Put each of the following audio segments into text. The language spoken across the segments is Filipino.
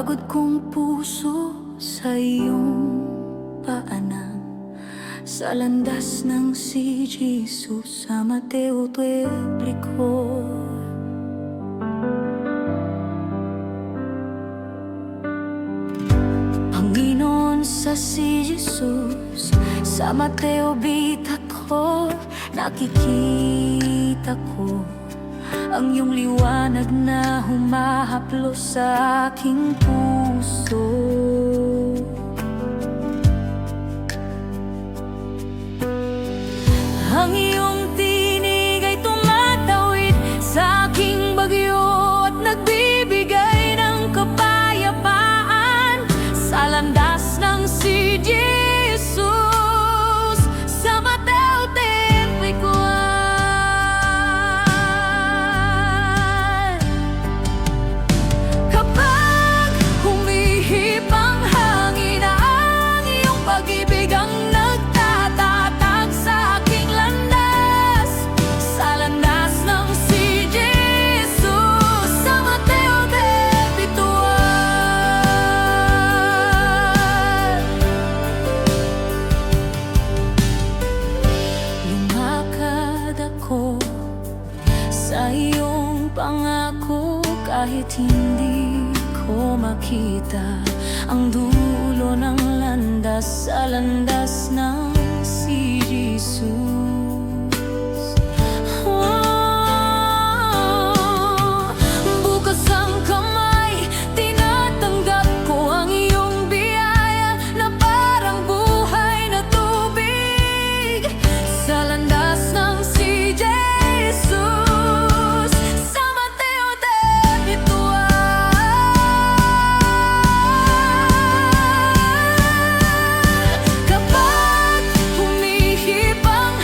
pagod kong puso sa iyong paanan, sa landas ng si Jesus sa Mateo 24. Panginoon sa si Jesus sa Mateo 24, nakikita ko ang iyong liwanag na humahaplos sa aking puso. Ang iyong tinig ay tumatawid sa aking bagyo at nagbibigay ng kapayapaan sa landas ng si Jesus sa Mateo 24. Kapag humihip ang hangin, ang iyong pag-ibig ang nagtatatag sa aking landas, sa landas ng si Jesus sa Mateo 24. Lumakad ako sa iyong pangako kahit hindi ko makita ang dulo ng landas, sa landas ng si Jesus. Bukas ang kamay, tinatanggap ko ang iyong biyaya na parang buhay na tubig, sa landas ng si Jesus sa Mateo 24. Kapag humihip ang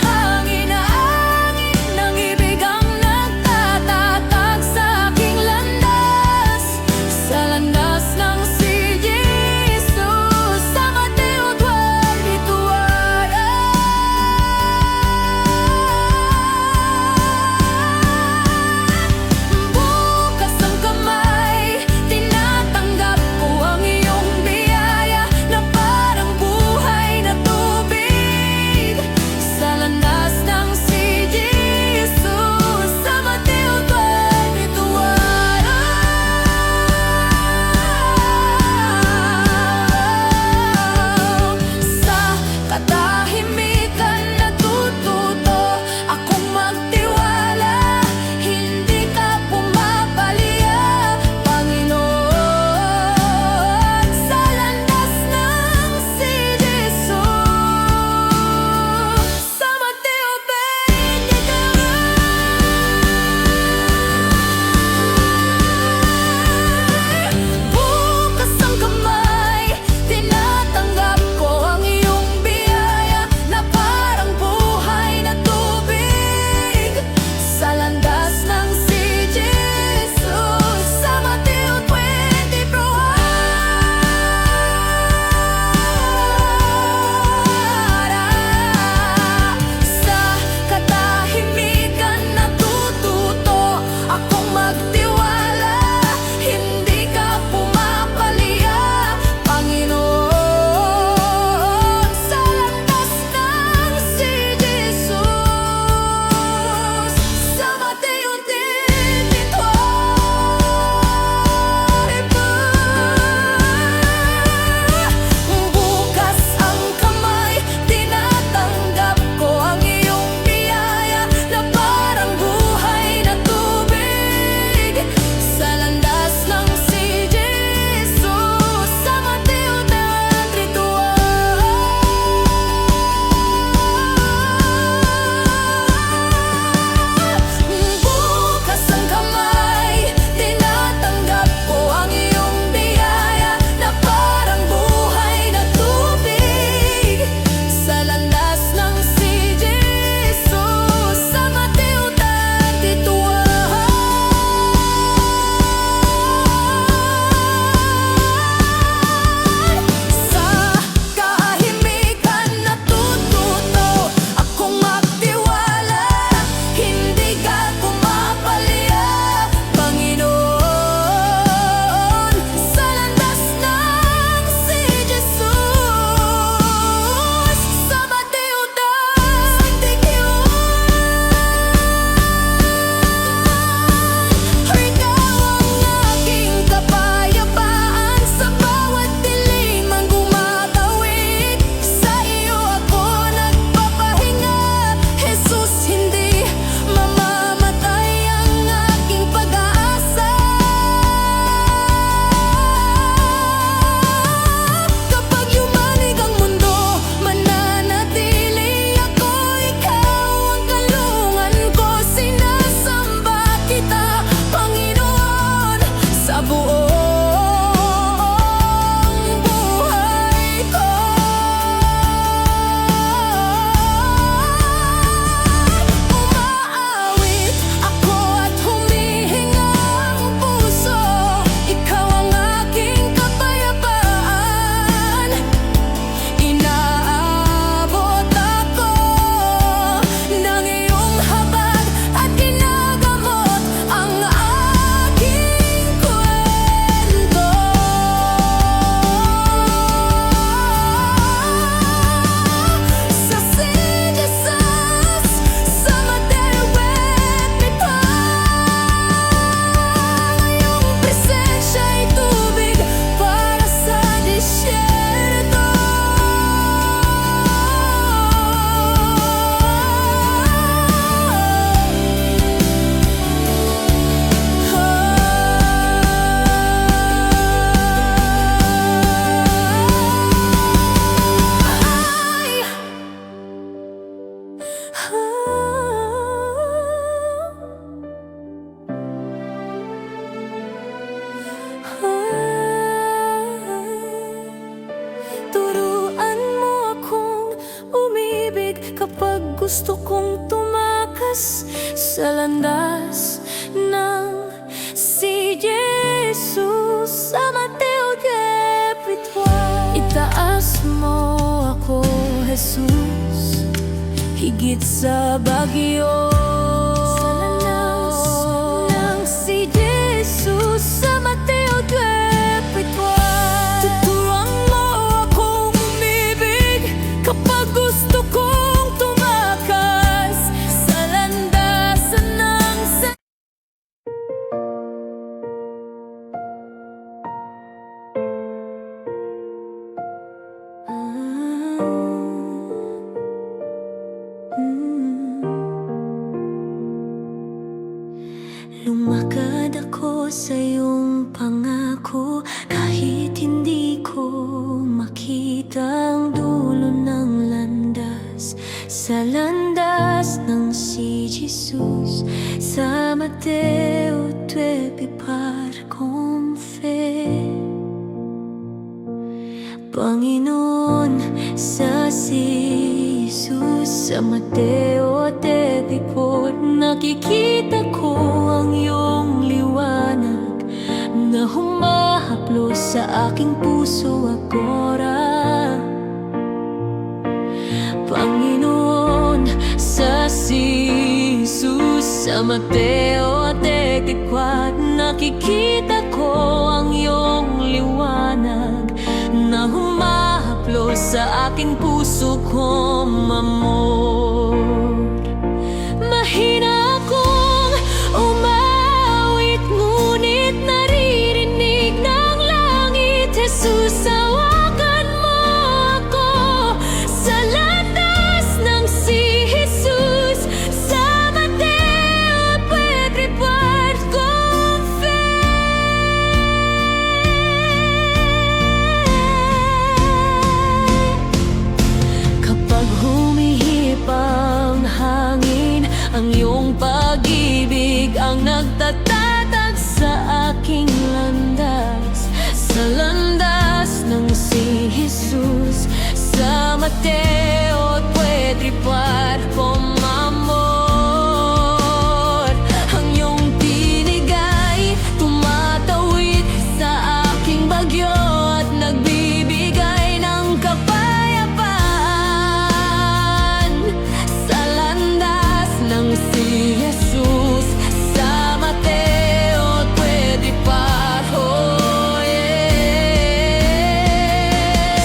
landas ng si Jesus sa Mateo 10:8. Itaas mo ako, Jesus, higit sa bagyo. Sa landas ng si Jesus sa Mateo 10:8. Tuturuan mo akong umibig kapag gusto kong tumakas sa landasan ng Lumakad ako sa iyong pangako kahit hindi ko makita ang dulo ng landas. Sa landas ng si Jesus sa Mateo 9 para con fe. Panginoon, sa si Jesus sa Mateo 10:8, nakikita ko ang iyong liwanag na humahaplos sa aking puso agora. Panginoon, sa si Jesus sa Mateo 10:8, nakikita ko ang iyong liwanag na humahaplos sa aking puso kong amor. Mahina akong umawit, ngunit naririnig ng langit. Jesus, hawakan mo ako sa landas ng si Jesus sa Mateo 10:8 con fe. Kapag humihip ang hangin, ang iyong pag-ibig ang nagtatatag sa aking landas. Sa landas ng si Jesus sa Mateo 10:8 con amor. Ang iyong tinig ay tumatawid sa aking bagyo at nagbibigay ng kapayapaan. Sa landas ng si Jesus sa Mateo 10:8, oh yeah.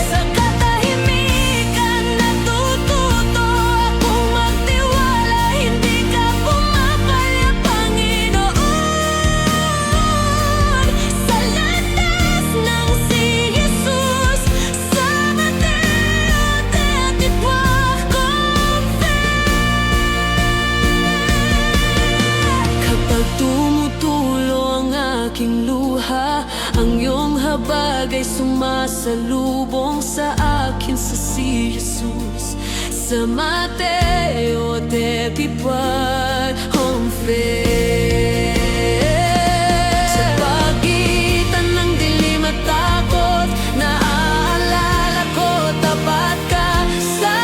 Sa katahimikan natututo akong magtiwala, hindi ka pumapalya, Panginoon. Sa landas ng si Jesus sa Mateo 10:8 con fe. Kapag tumutulo ang aking luha, ang iyong habag ay sumasalubong sa akin. Sa si Jesus sa Mateo 10:8 con fe. Sa pagitan ng dilim at takot, naaalala ko tapat ka. Sa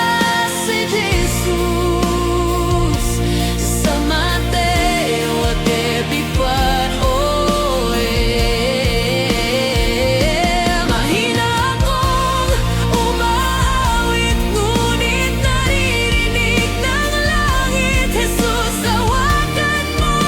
si Jesus sa Mateo 10:8, oh yeah. Mahina akong umawit, ngunit naririnig ng langit. Jesus, hawakan mo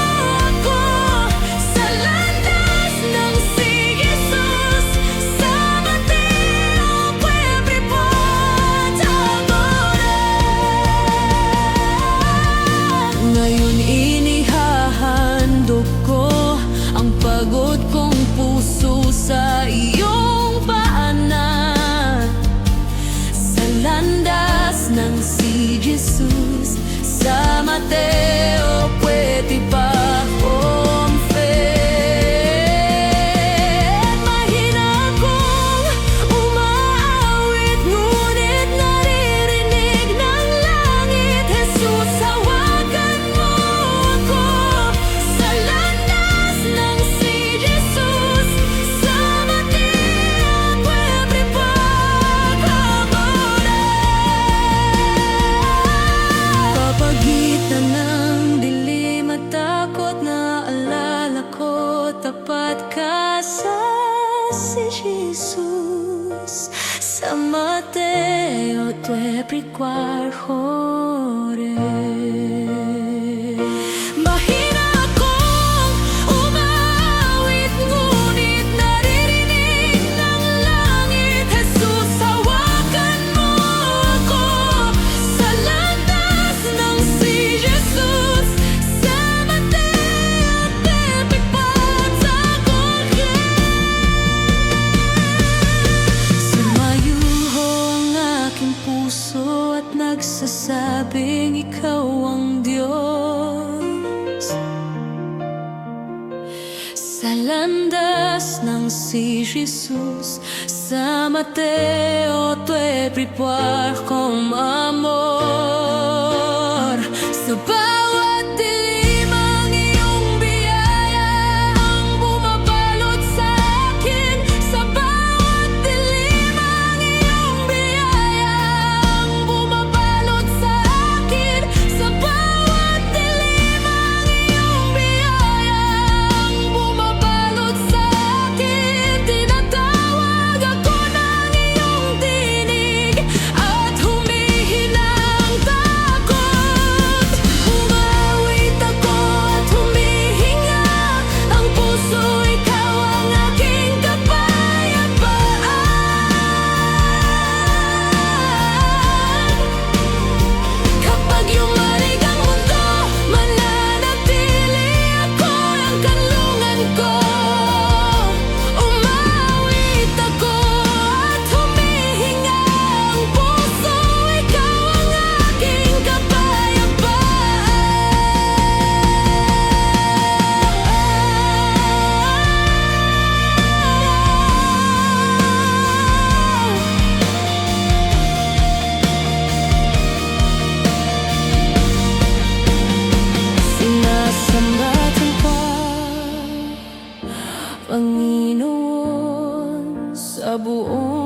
tapat ka sa si Jesus. Sa Mateo 24:4. Mahina akong umawit, ngunit naririnig ng langit. Jesus, hawakan mo ako sa landas ng si Jesus. Sa Mateo 24:4. Sumayuho ang aking puso at nagsasabing ikaw ang Diyos. Sa landas ng si Jesus. Sa Mateo 24 como amor. Sa bawat dilim ang iyong biyaya ang bumabalot sa akin. Sa bawat dilim ang iyong biyaya ang bumabalot sa akin. Sa bawat dilim ang iyong biyaya ang bumabalot sa akin. Tinatawag ako ng iyong tinig at humihina ang takot. Umawit ako at humihinga ang puso, ikaw ang aking kapayapaan. Kapag yumanig ang mundo, mananatili ako ang kanlungan ko. Umawit ako at humihinga ang puso, ikaw ang aking kapayapaan. Sinasambatan ka, Panginoon, sa buong